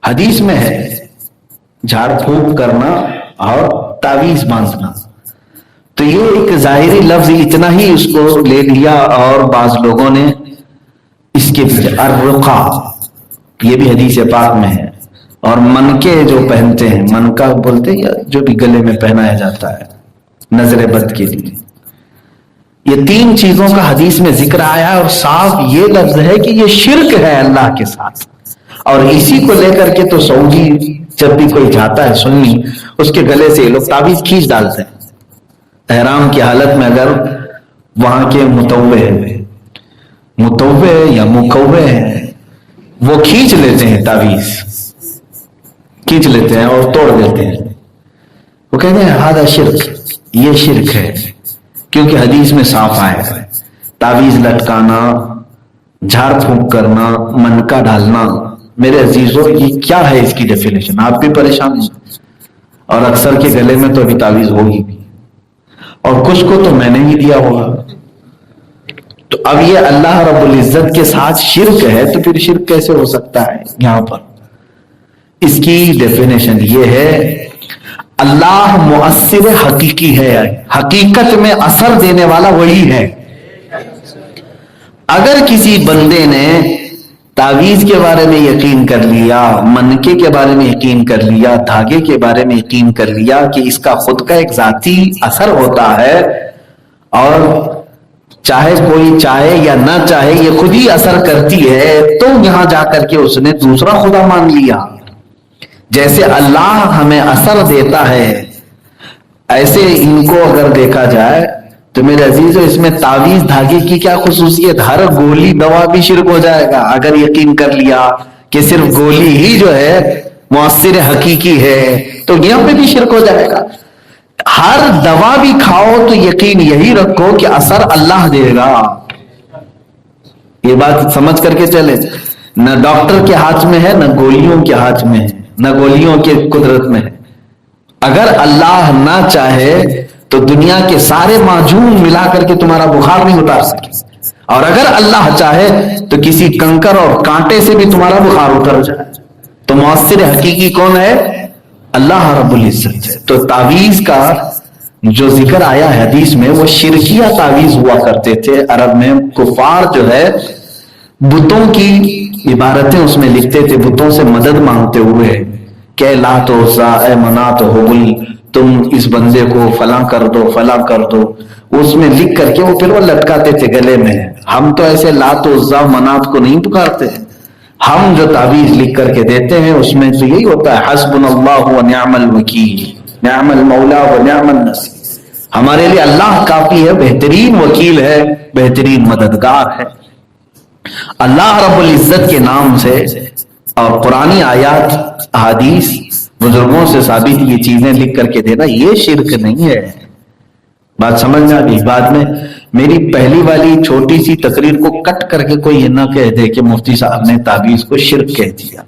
حدیث میں ہے جھاڑ پھونک کرنا اور تعویذ باندھنا، تو یہ ایک ظاہری لفظ اتنا ہی اس کو لے لیا، اور بعض لوگوں نے اس کے الرقا، یہ بھی حدیث پاک میں ہے، اور منکے جو پہنتے ہیں، منکا بولتے ہیں یا جو بھی گلے میں پہنایا جاتا ہے نظر بد کے لیے، یہ تین چیزوں کا حدیث میں ذکر آیا ہے، اور صاف یہ لفظ ہے کہ یہ شرک ہے اللہ کے ساتھ۔ اور اسی کو لے کر کے تو سعودی جب بھی کوئی جاتا ہے سنی، اس کے گلے سے یہ لوگ تعویذ کھینچ ڈالتے ہیں احرام کی حالت میں، اگر وہاں کے متوے یا مکوے ہیں وہ کھینچ لیتے ہیں، تعویذ کھینچ لیتے ہیں اور توڑ دیتے ہیں، وہ کہتے ہیں ہذا شرک، یہ شرک ہے، کیونکہ حدیث میں صاف آیا ہے تعویذ لٹکانا، جھاڑ پھونک کرنا، منکا ڈالنا۔ میرے عزیزوں یہ کیا ہے اس کی ڈیفینیشن؟ آپ بھی پریشان ہیں، اور اکثر کے گلے میں تو ابھی تعویذ ہوگی بھی، اور کچھ کو تو میں نے ہی دیا ہوگا۔ تو اب یہ اللہ رب العزت کے ساتھ شرک ہے، تو پھر شرک کیسے ہو سکتا ہے؟ یہاں پر اس کی ڈیفینیشن یہ ہے، اللہ مؤثر حقیقی ہے، حقیقت میں اثر دینے والا وہی ہے۔ اگر کسی بندے نے تعویذ کے بارے میں یقین کر لیا، منکے کے بارے میں یقین کر لیا، دھاگے کے بارے میں یقین کر لیا کہ اس کا خود کا ایک ذاتی اثر ہوتا ہے، اور چاہے کوئی چاہے یا نہ چاہے یہ خود ہی اثر کرتی ہے، تو یہاں جا کر کے اس نے دوسرا خدا مان لیا۔ جیسے اللہ ہمیں اثر دیتا ہے، ایسے ان کو اگر دیکھا جائے تو میرے عزیزو اس میں تعویذ دھاگے کی کیا خصوصیت؟ ہر گولی دوا بھی شرک ہو جائے گا اگر یقین کر لیا کہ صرف گولی ہی جو ہے مؤثر حقیقی ہے، تو یہاں پہ بھی شرک ہو جائے گا۔ ہر دوا بھی کھاؤ تو یقین یہی رکھو کہ اثر اللہ دے گا۔ یہ بات سمجھ کر کے چلے، نہ ڈاکٹر کے ہاتھ میں ہے، نہ گولیوں کے ہاتھ میں ہے، نہ گولیوں کے قدرت میں ہے۔ اگر اللہ نہ چاہے تو دنیا کے سارے معجون ملا کر کے تمہارا بخار نہیں اتار سکے، اور اگر اللہ چاہے تو کسی کنکر اور کانٹے سے بھی تمہارا بخار اتر جائے۔ تو مؤثر حقیقی کون ہے؟ اللہ رب العزت ہے۔ تو تعویذ کا جو ذکر آیا ہے حدیث میں، وہ شرکیہ تعویذ ہوا کرتے تھے عرب میں۔ کفار جو ہے بتوں کی عبارتیں اس میں لکھتے تھے، بتوں سے مدد مانگتے ہوئے کہ لات و عزا، اے منات و حبل، تم اس بندے کو فلاں کر دو، فلاں کر دو، اس میں لکھ کر کے وہ پھر وہ لٹکاتے تھے گلے میں۔ ہم تو ایسے لات و عزا منات کو نہیں پکارتے، ہم جو تعویذ لکھ کر کے دیتے ہیں اس میں تو یہی ہوتا ہے، حسبنا اللہ و نعم الوکیل، نعم المولا و نعم النصیر، ہمارے لیے اللہ کافی ہے، بہترین وکیل ہے، بہترین مددگار ہے۔ اللہ رب العزت کے نام سے اور قرآنی آیات، احادیث، بزرگوں سے ثابت یہ چیزیں لکھ کر کے دینا، یہ شرک نہیں ہے۔ بات سمجھنا بھی، بعد میں میری پہلی والی چھوٹی سی تقریر کو کٹ کر کے کوئی یہ نہ کہہ دے کہ مفتی صاحب نے تعویذ کو شرک کہہ دیا،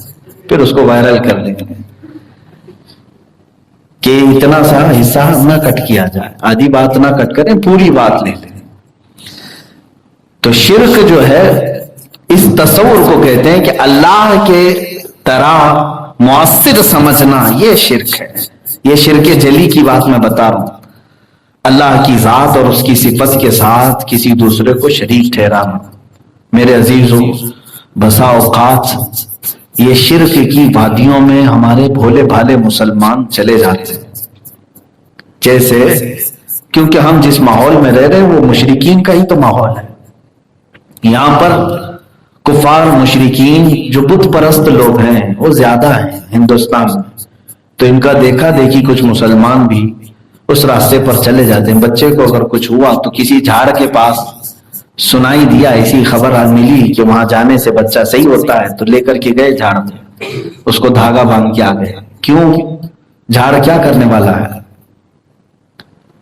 پھر اس کو وائرل کر دیں گے کہ اتنا سا حصہ نہ کٹ کیا جائے، آدھی بات نہ کٹ کریں، پوری بات لے لیں۔ تو شرک جو ہے اس تصور کو کہتے ہیں کہ اللہ کے طرح مؤثر سمجھنا، یہ شرک ہے۔ یہ شرک جلی کی بات میں بتا رہا ہوں، اللہ کی ذات اور اس کی صفت کے ساتھ کسی دوسرے کو شریک ٹھہرانا۔ میرے عزیزوں، بسا اوقات یہ شرک کی وادیوں میں ہمارے بھولے بھالے مسلمان چلے جاتے ہیں، جیسے کیونکہ ہم جس ماحول میں رہ رہے ہیں وہ مشرکین کا ہی تو ماحول ہے۔ یہاں پر کفار مشرکین جو بت پرست لوگ ہیں وہ زیادہ ہیں ہندوستان میں، تو ان کا دیکھا دیکھی کچھ مسلمان بھی اس راستے پر چلے جاتے ہیں۔ بچے کو اگر کچھ ہوا تو کسی جھاڑ کے پاس سنائی دیا، ایسی خبر ملی کہ وہاں جانے سے بچہ صحیح ہوتا ہے، تو لے کر کے گئے جھاڑ میں، اس کو دھاگا باندھ کے آ گئے۔ کیوں؟ جھاڑ کیا کرنے والا ہے؟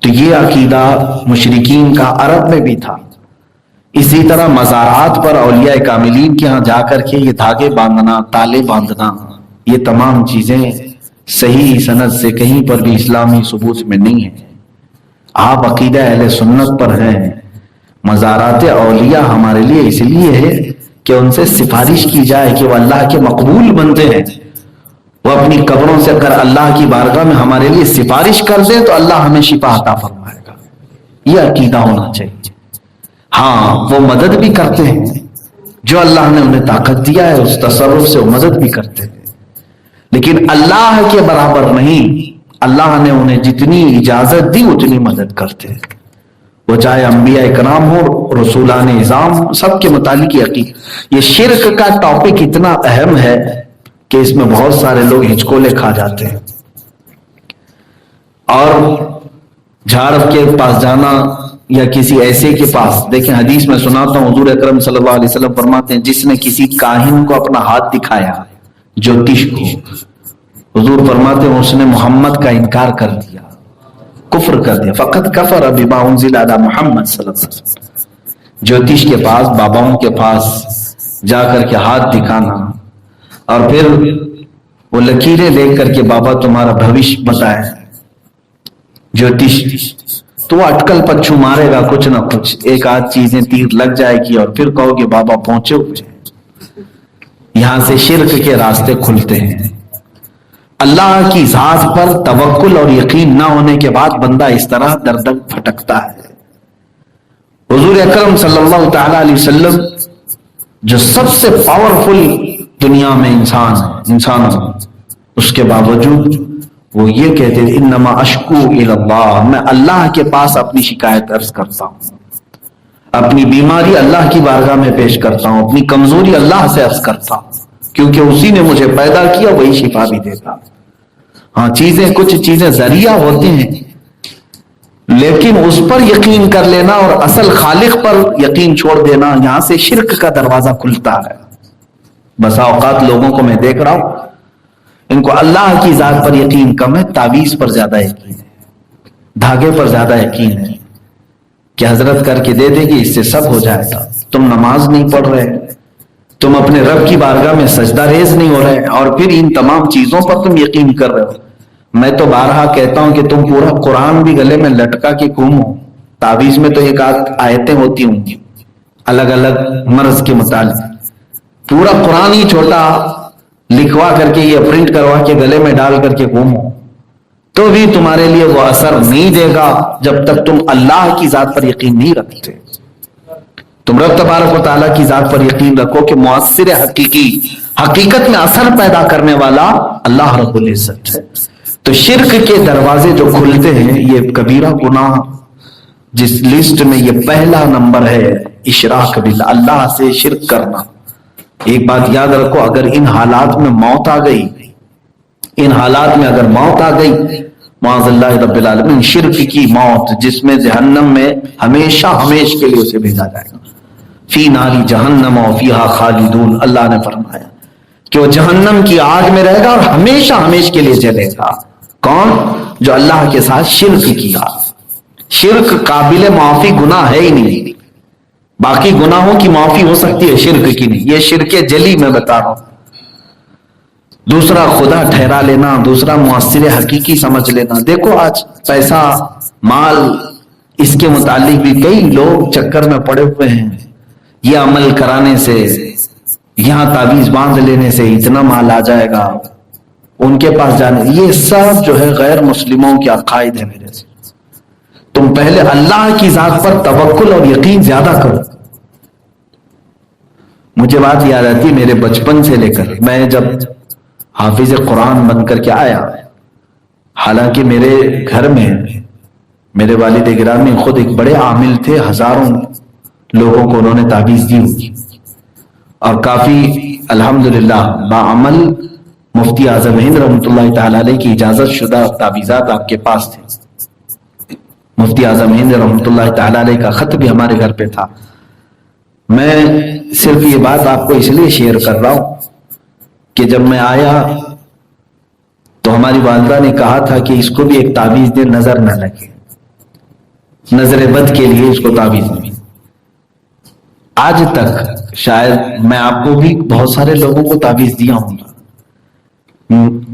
تو یہ عقیدہ مشرکین کا عرب میں بھی تھا۔ اسی طرح مزارات پر اولیاء کاملین کے ہاں جا کر کے یہ دھاگے باندھنا، تالے باندھنا، یہ تمام چیزیں صحیح سند سے کہیں پر بھی اسلامی ثبوت میں نہیں ہیں۔ آپ عقیدہ اہل سنت پر ہیں۔ مزارات اولیاء ہمارے لیے اس لیے ہے کہ ان سے سفارش کی جائے کہ وہ اللہ کے مقبول بندے ہیں، وہ اپنی قبروں سے اگر اللہ کی بارگاہ میں ہمارے لیے سفارش کر دے تو اللہ ہمیں شفا عطا فرمائے گا. یہ عقیدہ ہونا چاہیے. ہاں وہ مدد بھی کرتے ہیں، جو اللہ نے انہیں طاقت دیا ہے اس تصرف سے وہ مدد بھی کرتے ہیں، لیکن اللہ کے برابر نہیں. اللہ نے انہیں جتنی اجازت دی اتنی مدد کرتے ہیں، وہ چاہے انبیاء اکرام ہو، رسولان اعظام، سب کے متعلق یہ شرک کا ٹاپک اتنا اہم ہے کہ اس میں بہت سارے لوگ ہچکولے کھا جاتے ہیں. اور جھاڑ کے پاس جانا یا کسی ایسے کے پاس، دیکھیں حدیث میں سناتا ہوں، حضور اکرم صلی اللہ علیہ وسلم فرماتے ہیں جس نے کسی کاہن کو اپنا ہاتھ دکھایا، جوتش کو، حضور فرماتے ہیں اس نے محمد کا انکار کر دیا، کفر کر دیا. فقط کفر بما انزل علی محمد صلی اللہ علیہ وسلم. جوتش کے پاس، باباؤں کے پاس جا کر کے ہاتھ دکھانا اور پھر وہ لکیریں دیکھ کر کے بابا تمہارا بھوش بتائے، جوتش تو اٹکل پچھو مارے گا، کچھ نہ کچھ ایک آدھ چیزیں تیر لگ جائے گی اور پھر کہو کہ بابا پہنچے ہوئے. یہاں سے شرک کے راستے کھلتے ہیں. اللہ کی ذات پر توکل اور یقین نہ ہونے کے بعد بندہ اس طرح در در پھٹکتا ہے. حضور اکرم صلی اللہ تعالی علیہ وسلم جو سب سے پاورفل دنیا میں انسان ہو، اس کے باوجود وہ یہ کہتے ہیں انما اشکو الی اللہ، میں اللہ کے پاس اپنی شکایت عرض کرتا ہوں، اپنی بیماری اللہ کی بارگاہ میں پیش کرتا ہوں، اپنی کمزوری اللہ سے عرض کرتا ہوں، کیونکہ اسی نے مجھے پیدا کیا، وہی شفا بھی دیتا. ہاں کچھ چیزیں ذریعہ ہوتی ہیں، لیکن اس پر یقین کر لینا اور اصل خالق پر یقین چھوڑ دینا، یہاں سے شرک کا دروازہ کھلتا ہے. بسا اوقات لوگوں کو میں دیکھ رہا ہوں، ان کو اللہ کی ذات پر یقین کم ہے، تعویذ پر زیادہ یقین ہے، دھاگے پر زیادہ یقین ہے کہ حضرت کر کے دے دے گی، اس سے سب ہو جائے گا. تم نماز نہیں پڑھ رہے، تم اپنے رب کی بارگاہ میں سجدہ ریز نہیں ہو رہے، اور پھر ان تمام چیزوں پر تم یقین کر رہے ہو. میں تو بارہا کہتا ہوں کہ تم پورا قرآن بھی گلے میں لٹکا کے گھومو. تعویذ میں تو ایک آدھ آیتیں ہوتی ہوں گی الگ الگ مرض کے متعلق، پورا قرآن ہی چھوٹا لکھوا کر کے یہ پرنٹ کروا کے گلے میں ڈال کر کے گھومو تو بھی تمہارے لیے وہ اثر نہیں دے گا جب تک تم اللہ کی ذات پر یقین نہیں رکھتے. تم رب تبارک و تعالیٰ کی ذات پر یقین رکھو کہ مؤثر حقیقی، حقیقت میں اثر پیدا کرنے والا اللہ رب العزت ہے. تو شرک کے دروازے جو کھلتے ہیں، یہ کبیرہ گناہ جس لسٹ میں یہ پہلا نمبر ہے، اشراک باللہ، اللہ سے شرک کرنا. ایک بات یاد رکھو، اگر ان حالات میں موت آ گئی، ان حالات میں اگر موت آ گئی، معاذ اللہ رب العالمین، شرک کی موت جس میں جہنم میں ہمیشہ ہمیش کے لیے اسے بھیجا جائے گا، فی ناری جہنم و فیہا خالدون، اللہ نے فرمایا کہ وہ جہنم کی آگ میں رہے گا اور ہمیشہ ہمیش کے لیے جلے گا. کون؟ جو اللہ کے ساتھ شرک کیا. شرک قابل معافی گناہ ہے ہی نہیں، باقی گناہوں کی معافی ہو سکتی ہے، شرک کی نہیں. یہ شرک جلی میں بتا رہا ہوں. دوسرا خدا ٹھہرا لینا، دوسرا مؤثر حقیقی سمجھ لینا. دیکھو آج پیسہ، مال، اس کے متعلق بھی کئی لوگ چکر میں پڑے ہوئے ہیں. یہ عمل کرانے سے، یہاں تعویذ باندھ لینے سے اتنا مال آ جائے گا، ان کے پاس جانے، یہ سب جو ہے غیر مسلموں کے عقائد ہے. میرے سے تم پہلے اللہ کی ذات پر توکل اور یقین زیادہ کرو. مجھے بات یاد آتی میرے بچپن سے لے کر میں جب حافظ قرآن بن کر کے آیا، حالانکہ میرے گھر میں میرے والد گرامی خود ایک بڑے عامل تھے، ہزاروں لوگوں کو انہوں نے تعویذ دی ہوئی، اور کافی الحمدللہ باعمل مفتی اعظم ہند رحمۃ اللہ تعالی علیہ کی اجازت شدہ تعویذات آپ کے پاس تھے. مفتی اعظم ہند رحمۃ اللہ تعالی علیہ کا خط بھی ہمارے گھر پہ تھا. میں صرف یہ بات آپ کو اس لیے شیئر کر رہا ہوں کہ جب میں آیا تو ہماری والدہ نے کہا تھا کہ اس کو بھی ایک تعویذ دے، نظر نہ لگے، نظر بد کے لیے اس کو تعویذ نہیں. آج تک شاید میں آپ کو بھی بہت سارے لوگوں کو تعویذ دیا ہوں گا،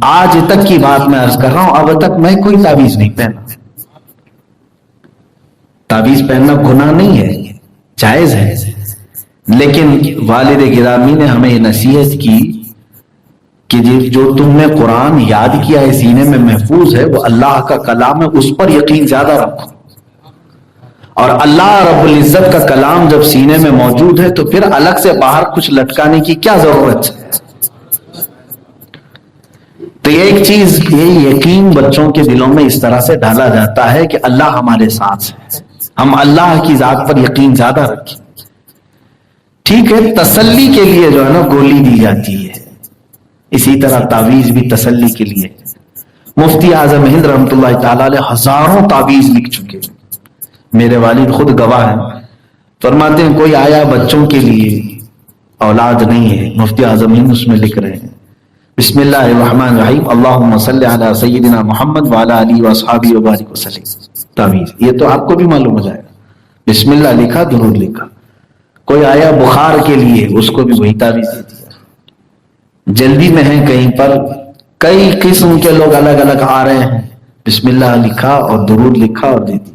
آج تک کی بات میں عرض کر رہا ہوں، اب تک میں کوئی تعویذ نہیں پہنا. تعویذ پہننا گناہ نہیں ہے، جائز ہے، لیکن والد گرامی نے ہمیں یہ نصیحت کی کہ جو تم نے قرآن یاد کیا ہے، سینے میں محفوظ ہے، وہ اللہ کا کلام ہے، اس پر یقین زیادہ رکھو۔ اور اللہ رب العزت کا کلام جب سینے میں موجود ہے تو پھر الگ سے باہر کچھ لٹکانے کی کیا ضرورت ہے؟ تو یہ ایک چیز، یہ یقین بچوں کے دلوں میں اس طرح سے ڈالا جاتا ہے کہ اللہ ہمارے ساتھ ہے، ہم اللہ کی ذات پر یقین زیادہ رکھیں۔ ٹھیک ہے، تسلی کے لیے جو ہے نا گولی دی جاتی ہے، اسی طرح تعویذ بھی تسلی کے لیے۔ مفتی اعظم ہند رحمۃ اللہ تعالی علیہ ہزاروں تعویذ لکھ چکے، میرے والد خود گواہ ہیں۔ فرماتے ہیں کوئی آیا بچوں کے لیے، اولاد نہیں ہے، مفتی اعظم ہند اس میں لکھ رہے ہیں بسم اللہ الرحمن الرحیم اللہم صلی علی سیدنا محمد وعلی آلہ واصحابہ وبارک وسلم۔ تعویذ یہ تو آپ کو بھی معلوم ہو جائے گا، بسم اللہ لکھا، درود لکھا۔ کوئی آیا بخار کے لیے، اس کو بھی وہی تعویذ دے دیا۔ جلدی میں ہیں کہیں پر، کئی قسم کے لوگ الگ الگ آ رہے ہیں، بسم اللہ لکھا اور درود لکھا اور دے دیا۔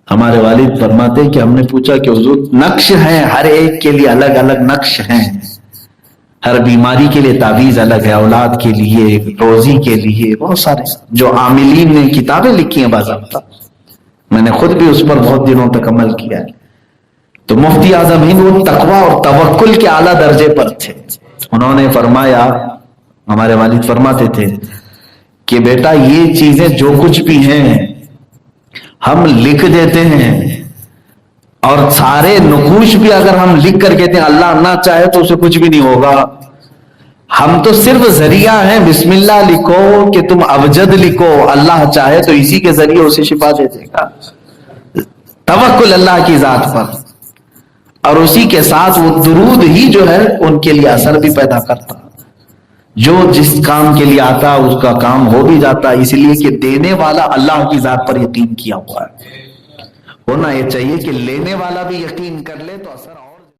ہمارے والد فرماتے ہیں کہ ہم نے پوچھا کہ حضور نقش ہیں، ہر ایک کے لیے الگ الگ نقش ہیں، ہر بیماری کے لیے تعویذ الگ ہے، اولاد کے لیے، روزی کے لیے، بہت سارے جو عاملین نے کتابیں لکھی ہیں باضابطہ، میں نے خود بھی اس پر بہت دنوں تک عمل کیا ہے۔ تو مفتی اعظم ہند وہ تقویٰ اور توکل کے اعلیٰ درجے پر تھے۔ انہوں نے فرمایا، ہمارے والد فرماتے تھے کہ بیٹا یہ چیزیں جو کچھ بھی ہیں ہم لکھ دیتے ہیں، اور سارے نقوش بھی اگر ہم لکھ کر کہتے ہیں اللہ نہ چاہے تو اسے کچھ بھی نہیں ہوگا، ہم تو صرف ذریعہ ہیں۔ بسم اللہ لکھو کہ تم ابجد لکھو، اللہ چاہے تو اسی کے ذریعے اسے شفا دے دے گا۔ توکل اللہ کی ذات پر، اور اسی کے ساتھ وہ درود ہی جو ہے ان کے لیے اثر بھی پیدا کرتا، جو جس کام کے لیے آتا اس کا کام ہو بھی جاتا، اس لیے کہ دینے والا اللہ کی ذات پر یقین کیا ہوا ہے۔ ہونا یہ چاہیے کہ لینے والا بھی یقین کر لے تو اثر